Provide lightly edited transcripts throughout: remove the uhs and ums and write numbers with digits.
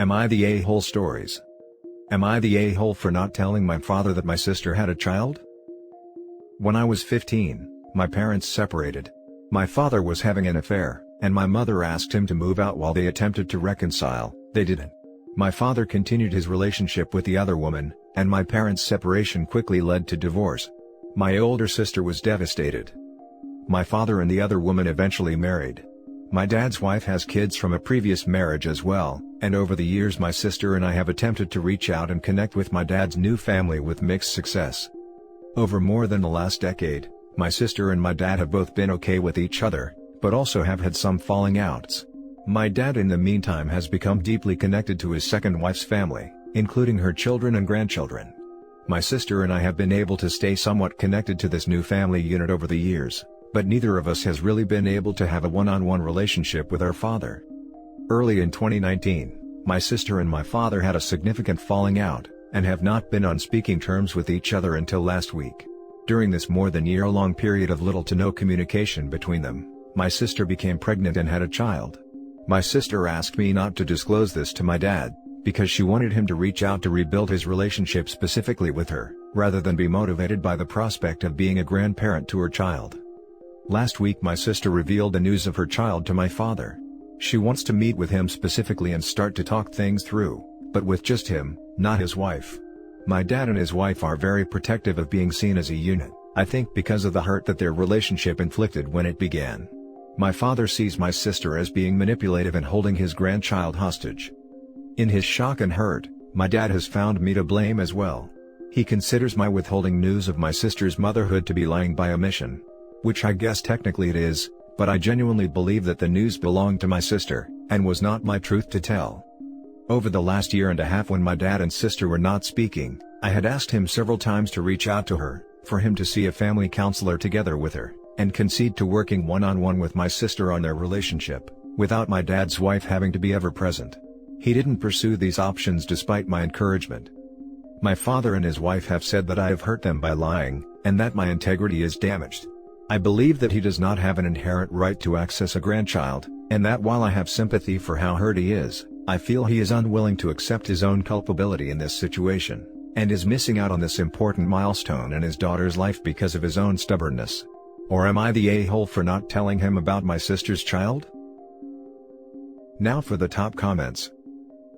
Am I the a-hole stories? Am I the a-hole for not telling my father that my sister had a child? When I was 15, my parents separated. My father was having an affair, and my mother asked him to move out while they attempted to reconcile. They didn't. My father continued his relationship with the other woman, and my parents' separation quickly led to divorce. My older sister was devastated. My father and the other woman eventually married. My dad's wife has kids from a previous marriage as well, and over the years my sister and I have attempted to reach out and connect with my dad's new family with mixed success. Over more than the last decade, my sister and my dad have both been okay with each other, but also have had some falling outs. My dad in the meantime has become deeply connected to his second wife's family, including her children and grandchildren. My sister and I have been able to stay somewhat connected to this new family unit over the years, but neither of us has really been able to have a one-on-one relationship with our father. Early in 2019, my sister and my father had a significant falling out, and have not been on speaking terms with each other until last week. During this more than year-long period of little to no communication between them, my sister became pregnant and had a child. My sister asked me not to disclose this to my dad, because she wanted him to reach out to rebuild his relationship specifically with her, rather than be motivated by the prospect of being a grandparent to her child. Last week my sister revealed the news of her child to my father. She wants to meet with him specifically and start to talk things through, but with just him, not his wife. My dad and his wife are very protective of being seen as a unit, I think because of the hurt that their relationship inflicted when it began. My father sees my sister as being manipulative and holding his grandchild hostage. In his shock and hurt, my dad has found me to blame as well. He considers my withholding news of my sister's motherhood to be lying by omission. Which I guess technically it is, but I genuinely believe that the news belonged to my sister, and was not my truth to tell. Over the last year and a half when my dad and sister were not speaking, I had asked him several times to reach out to her, for him to see a family counselor together with her, and concede to working one-on-one with my sister on their relationship, without my dad's wife having to be ever present. He didn't pursue these options despite my encouragement. My father and his wife have said that I have hurt them by lying, and that my integrity is damaged. I believe that he does not have an inherent right to access a grandchild, and that while I have sympathy for how hurt he is, I feel he is unwilling to accept his own culpability in this situation, and is missing out on this important milestone in his daughter's life because of his own stubbornness. Or am I the a-hole for not telling him about my sister's child? Now for the top comments.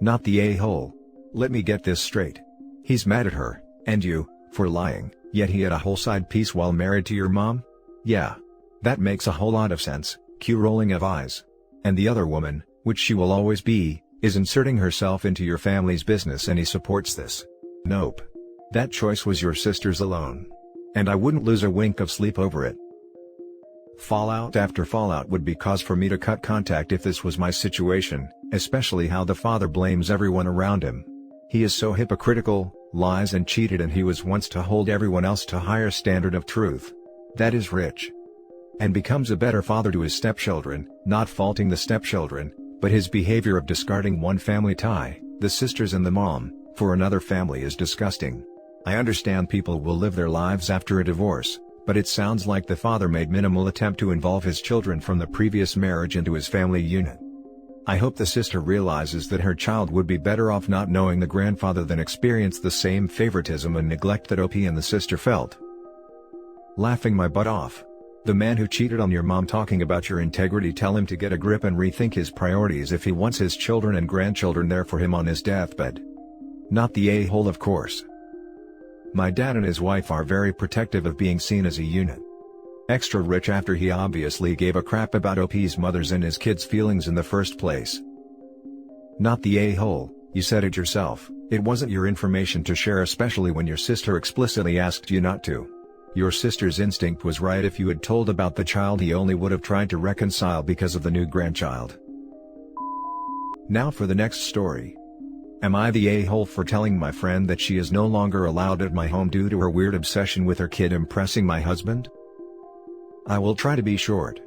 Not the a-hole. Let me get this straight. He's mad at her, and you, for lying, yet he had a whole side piece while married to your mom? Yeah. That makes a whole lot of sense, cue rolling of eyes. And the other woman, which she will always be, is inserting herself into your family's business and he supports this. Nope. That choice was your sister's alone. And I wouldn't lose a wink of sleep over it. Fallout after fallout would be cause for me to cut contact if this was my situation, especially how the father blames everyone around him. He is so hypocritical, lies and cheated, and he was once to hold everyone else to higher standard of truth. That is rich. And becomes a better father to his stepchildren, not faulting the stepchildren, but his behavior of discarding one family tie, the sisters and the mom, for another family is disgusting. I understand people will live their lives after a divorce, but it sounds like the father made minimal attempt to involve his children from the previous marriage into his family unit. I hope the sister realizes that her child would be better off not knowing the grandfather than experience the same favoritism and neglect that OP and the sister felt. Laughing my butt off. The man who cheated on your mom talking about your integrity, tell him to get a grip and rethink his priorities if he wants his children and grandchildren there for him on his deathbed. Not the a-hole, of course. My dad and his wife are very protective of being seen as a unit. Extra rich after he obviously gave a crap about OP's mother's and his kids' feelings in the first place. Not the a-hole, you said it yourself, it wasn't your information to share, especially when your sister explicitly asked you not to. Your sister's instinct was right. If you had told about the child, he only would have tried to reconcile because of the new grandchild. Now for the next story. Am I the a-hole for telling my friend that she is no longer allowed at my home due to her weird obsession with her kid impressing my husband? I will try to be short.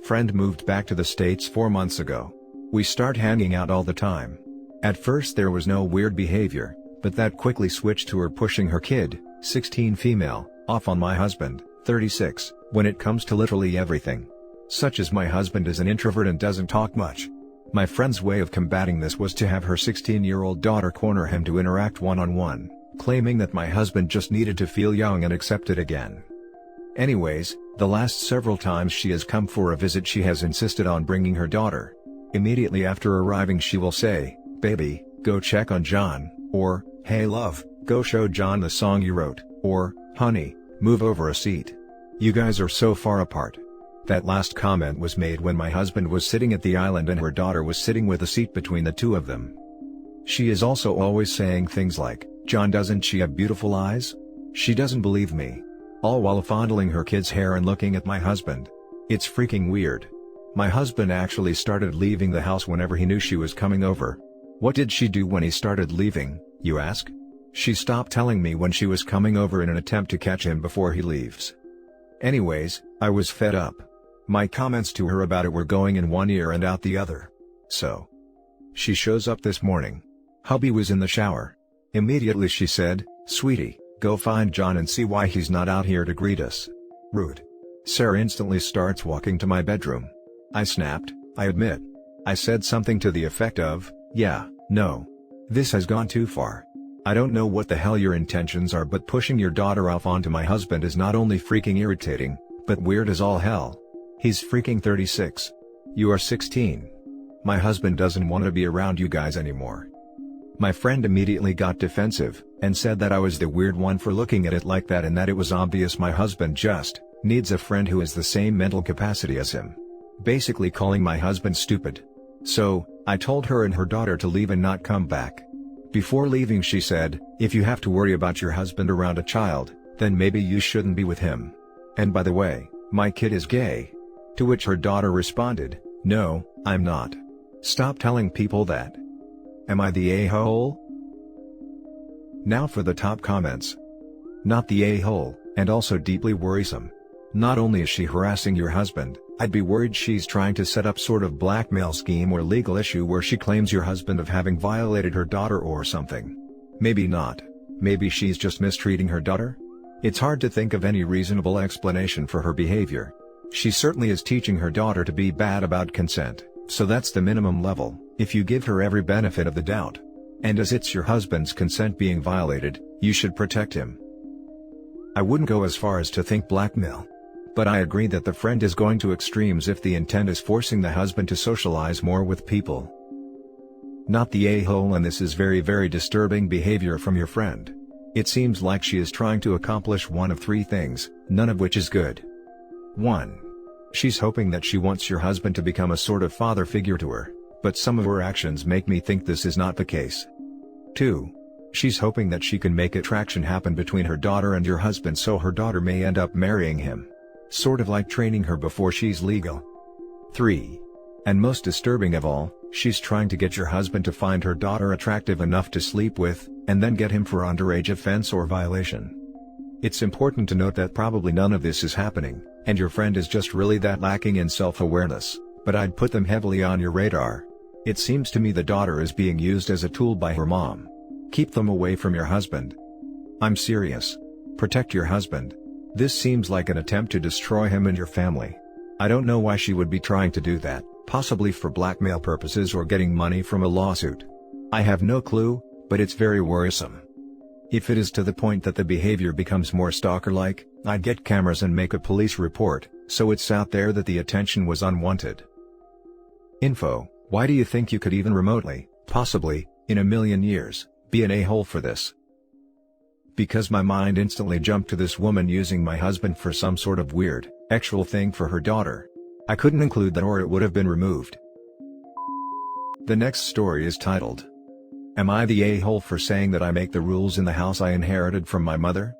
Friend moved back to the States 4 months ago. We start hanging out all the time. At first there was no weird behavior, but that quickly switched to her pushing her kid, 16 female, off on my husband, 36, when it comes to literally everything. Such as my husband is an introvert and doesn't talk much. My friend's way of combating this was to have her 16-year-old daughter corner him to interact one-on-one, claiming that my husband just needed to feel young and accepted again. Anyways, the last several times she has come for a visit she has insisted on bringing her daughter. Immediately after arriving she will say, "Baby, go check on John," or, "Hey love, go show John the song you wrote," or, "Honey, move over a seat. You guys are so far apart." That last comment was made when my husband was sitting at the island and her daughter was sitting with a seat between the two of them. She is also always saying things like, "John, doesn't she have beautiful eyes? She doesn't believe me." All while fondling her kid's hair and looking at my husband. It's freaking weird. My husband actually started leaving the house whenever he knew she was coming over. What did she do when he started leaving, you ask? She stopped telling me when she was coming over in an attempt to catch him before he leaves. Anyways, I was fed up. My comments to her about it were going in one ear and out the other. So she shows up this morning. Hubby was in the shower. Immediately she said, "Sweetie, go find John and see why he's not out here to greet us." Rude. Sarah instantly starts walking to my bedroom. I snapped, I admit. I said something to the effect of, "Yeah, no. This has gone too far. I don't know what the hell your intentions are, but pushing your daughter off onto my husband is not only freaking irritating, but weird as all hell. He's freaking 36. You are 16. My husband doesn't want to be around you guys anymore." My friend immediately got defensive, and said that I was the weird one for looking at it like that and that it was obvious my husband just needs a friend who has the same mental capacity as him. Basically calling my husband stupid. So, I told her and her daughter to leave and not come back. Before leaving she said, "If you have to worry about your husband around a child, then maybe you shouldn't be with him. And by the way, my kid is gay." To which her daughter responded, "No, I'm not. Stop telling people that. Am I the a-hole?" Now for the top comments. Not the a-hole, and also deeply worrisome. Not only is she harassing your husband, I'd be worried she's trying to set up sort of blackmail scheme or legal issue where she claims your husband of having violated her daughter or something. Maybe not. Maybe she's just mistreating her daughter? It's hard to think of any reasonable explanation for her behavior. She certainly is teaching her daughter to be bad about consent, so that's the minimum level, if you give her every benefit of the doubt. And as it's your husband's consent being violated, you should protect him. I wouldn't go as far as to think blackmail. But I agree that the friend is going to extremes if the intent is forcing the husband to socialize more with people. Not the a-hole, and this is very disturbing behavior from your friend. It seems like she is trying to accomplish one of three things, none of which is good. 1. She's hoping that she wants your husband to become a sort of father figure to her, but some of her actions make me think this is not the case. 2. She's hoping that she can make attraction happen between her daughter and your husband so her daughter may end up marrying him. Sort of like training her before she's legal. 3. And most disturbing of all, she's trying to get your husband to find her daughter attractive enough to sleep with, and then get him for underage offense or violation. It's important to note that probably none of this is happening, and your friend is just really that lacking in self-awareness, but I'd put them heavily on your radar. It seems to me the daughter is being used as a tool by her mom. Keep them away from your husband. I'm serious. Protect your husband. This seems like an attempt to destroy him and your family. I don't know why she would be trying to do that, possibly for blackmail purposes or getting money from a lawsuit. I have no clue, but it's very worrisome. If it is to the point that the behavior becomes more stalker-like, I'd get cameras and make a police report, so it's out there that the attention was unwanted. Info: why do you think you could even remotely, possibly, in a million years, be an a-hole for this? Because my mind instantly jumped to this woman using my husband for some sort of weird, sexual thing for her daughter. I couldn't include that or it would have been removed. The next story is titled, "Am I the a-hole for saying that I make the rules in the house I inherited from my mother?"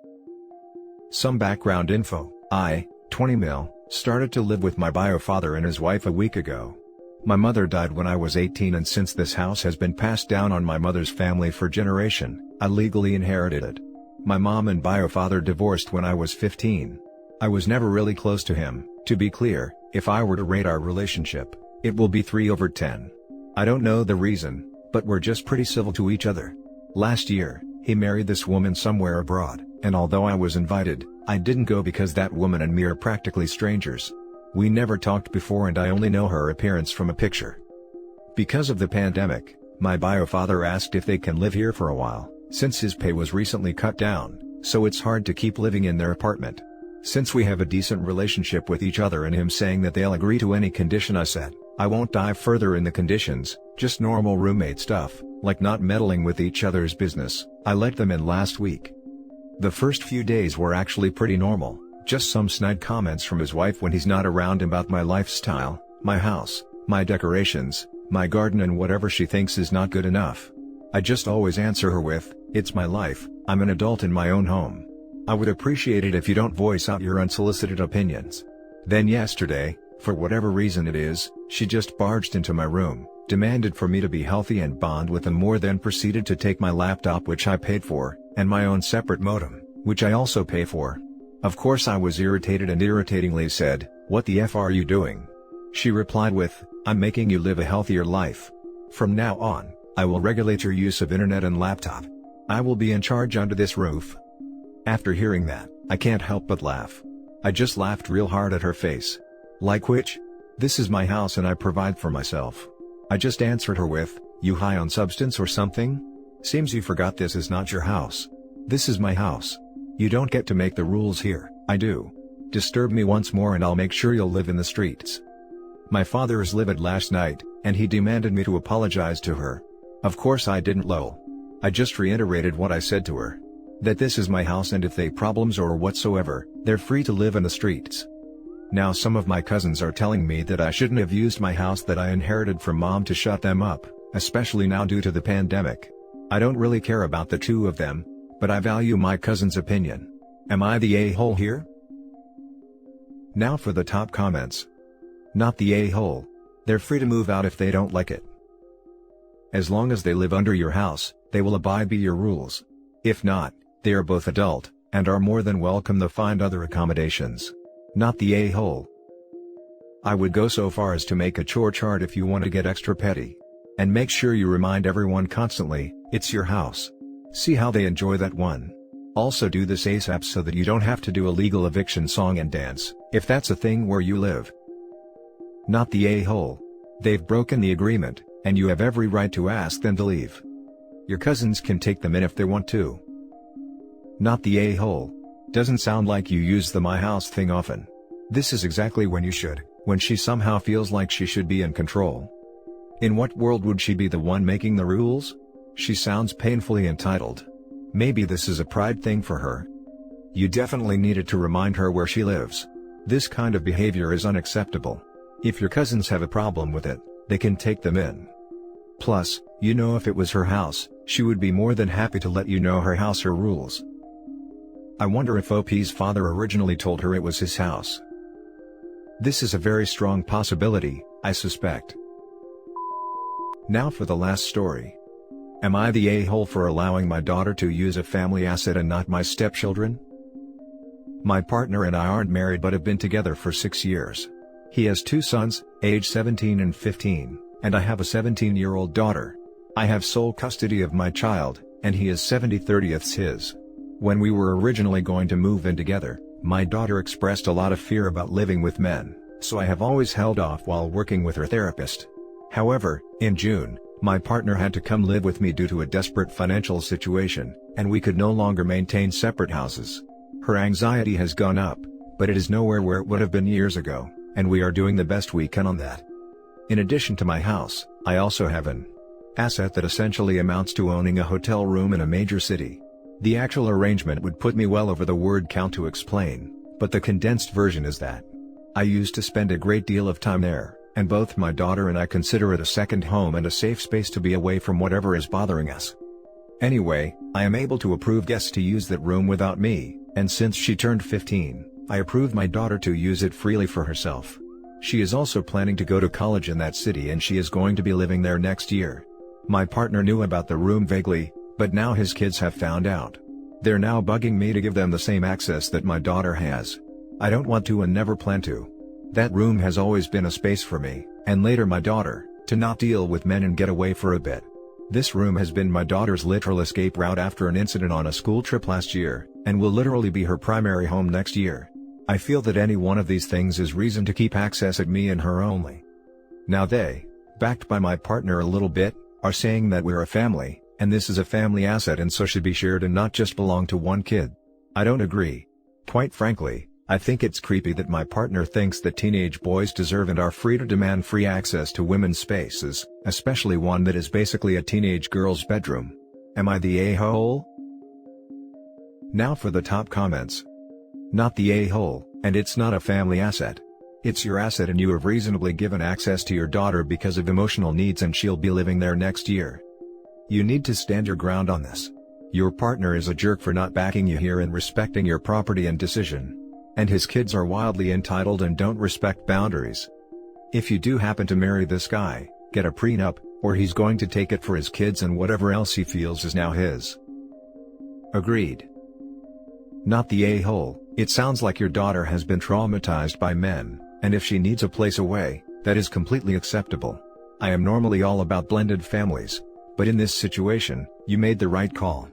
Some background info: I, 20 mil, started to live with my bio father and his wife a week ago. My mother died when I was 18, and since this house has been passed down on my mother's family for generation, I legally inherited it. My mom and bio father divorced when I was 15. I was never really close to him. To be clear, if I were to rate our relationship, it will be 3/10. I don't know the reason, but we're just pretty civil to each other. Last year, he married this woman somewhere abroad, and although I was invited, I didn't go because that woman and me are practically strangers. We never talked before and I only know her appearance from a picture. Because of the pandemic, my bio father asked if they can live here for a while, since his pay was recently cut down, so it's hard to keep living in their apartment. Since we have a decent relationship with each other and him saying that they'll agree to any condition I set, I won't dive further in the conditions, just normal roommate stuff, like not meddling with each other's business. I let them in last week. The first few days were actually pretty normal, just some snide comments from his wife when he's not around about my lifestyle, my house, my decorations, my garden and whatever she thinks is not good enough. I just always answer her with, "It's my life, I'm an adult in my own home. I would appreciate it if you don't voice out your unsolicited opinions." Then yesterday, for whatever reason it is, she just barged into my room, demanded for me to be healthy and bond with them more, then proceeded to take my laptop, which I paid for, and my own separate modem, which I also pay for. Of course I was irritated and irritatingly said, "What the F are you doing?" She replied with, "I'm making you live a healthier life. From now on, I will regulate your use of internet and laptop. I will be in charge under this roof." After hearing that, I can't help but laugh. I just laughed real hard at her face. Like which? This is my house and I provide for myself. I just answered her with, "You high on substance or something? Seems you forgot this is not your house. This is my house. You don't get to make the rules here, I do. Disturb me once more and I'll make sure you'll live in the streets." My father is livid last night, and he demanded me to apologize to her. Of course I didn't lol. I just reiterated what I said to her. That this is my house and if they problems or whatsoever, they're free to live in the streets. Now some of my cousins are telling me that I shouldn't have used my house that I inherited from mom to shut them up, especially now due to the pandemic. I don't really care about the two of them, but I value my cousin's opinion. Am I the a-hole here? Now for the top comments. Not the a-hole. They're free to move out if they don't like it. As long as they live under your house, they will abide by your rules. If not, they are both adult, and are more than welcome to find other accommodations. Not the a-hole. I would go so far as to make a chore chart if you want to get extra petty. And make sure you remind everyone constantly, it's your house. See how they enjoy that one. Also do this ASAP so that you don't have to do a legal eviction song and dance, if that's a thing where you live. Not the a-hole. They've broken the agreement, and you have every right to ask them to leave. Your cousins can take them in if they want to. Not the a-hole. Doesn't sound like you use the my house thing often. This is exactly when you should, when she somehow feels like she should be in control. In what world would she be the one making the rules? She sounds painfully entitled. Maybe this is a pride thing for her. You definitely needed to remind her where she lives. This kind of behavior is unacceptable. If your cousins have a problem with it, they can take them in. Plus, you know, if it was her house, she would be more than happy to let you know her house, her rules. I wonder if OP's father originally told her it was his house. This is a very strong possibility, I suspect. Now for the last story. Am I the a-hole for allowing my daughter to use a family asset and not my stepchildren? My partner and I aren't married but have been together for 6 years. He has 2 sons, age 17 and 15, and I have a 17-year-old daughter. I have sole custody of my child, and he is 70/30ths his. When we were originally going to move in together, my daughter expressed a lot of fear about living with men, so I have always held off while working with her therapist. However, in June, my partner had to come live with me due to a desperate financial situation, and we could no longer maintain separate houses. Her anxiety has gone up, but it is nowhere where it would have been years ago, and we are doing the best we can on that. In addition to my house, I also have an asset that essentially amounts to owning a hotel room in a major city. The actual arrangement would put me well over the word count to explain, but the condensed version is that I used to spend a great deal of time there, and both my daughter and I consider it a second home and a safe space to be away from whatever is bothering us. Anyway, I am able to approve guests to use that room without me, and since she turned 15, I approved my daughter to use it freely for herself. She is also planning to go to college in that city and she is going to be living there next year. My partner knew about the room vaguely, but now his kids have found out. They're now bugging me to give them the same access that my daughter has. I don't want to and never plan to. That room has always been a space for me, and later my daughter, to not deal with men and get away for a bit. This room has been my daughter's literal escape route after an incident on a school trip last year, and will literally be her primary home next year. I feel that any one of these things is reason to keep access at me and her only. Now they, backed by my partner a little bit, are saying that we're a family, and this is a family asset and so should be shared and not just belong to one kid. I don't agree. Quite frankly, I think it's creepy that my partner thinks that teenage boys deserve and are free to demand free access to women's spaces, especially one that is basically a teenage girl's bedroom. Am I the a-hole? Now for the top comments. Not the a-hole, and it's not a family asset. It's your asset and you have reasonably given access to your daughter because of emotional needs and she'll be living there next year. You need to stand your ground on this. Your partner is a jerk for not backing you here and respecting your property and decision. And his kids are wildly entitled and don't respect boundaries. If you do happen to marry this guy, get a prenup, or he's going to take it for his kids and whatever else he feels is now his. Agreed. Not the a-hole. It sounds like your daughter has been traumatized by men, and if she needs a place away, that is completely acceptable. I am normally all about blended families, but in this situation, you made the right call.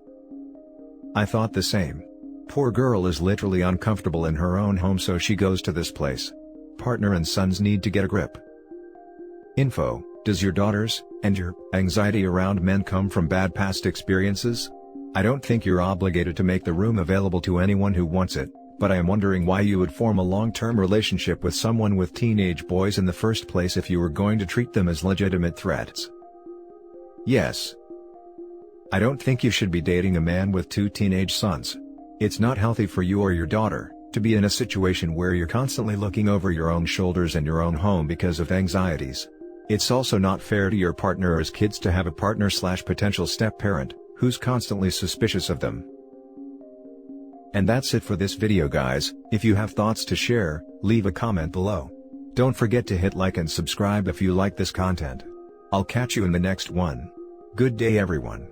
I thought the same. Poor girl is literally uncomfortable in her own home so she goes to this place. Partner and sons need to get a grip. Info: does your daughter's, and your, anxiety around men come from bad past experiences? I don't think you're obligated to make the room available to anyone who wants it, but I am wondering why you would form a long-term relationship with someone with teenage boys in the first place if you were going to treat them as legitimate threats. Yes. I don't think you should be dating a man with 2 teenage sons. It's not healthy for you or your daughter to be in a situation where you're constantly looking over your own shoulders and your own home because of anxieties. It's also not fair to your partner or his kids to have a partner/potential step-parent who's constantly suspicious of them. And that's it for this video, guys. If you have thoughts to share, leave a comment below. Don't forget to hit like and subscribe if you like this content. I'll catch you in the next one. Good day, everyone.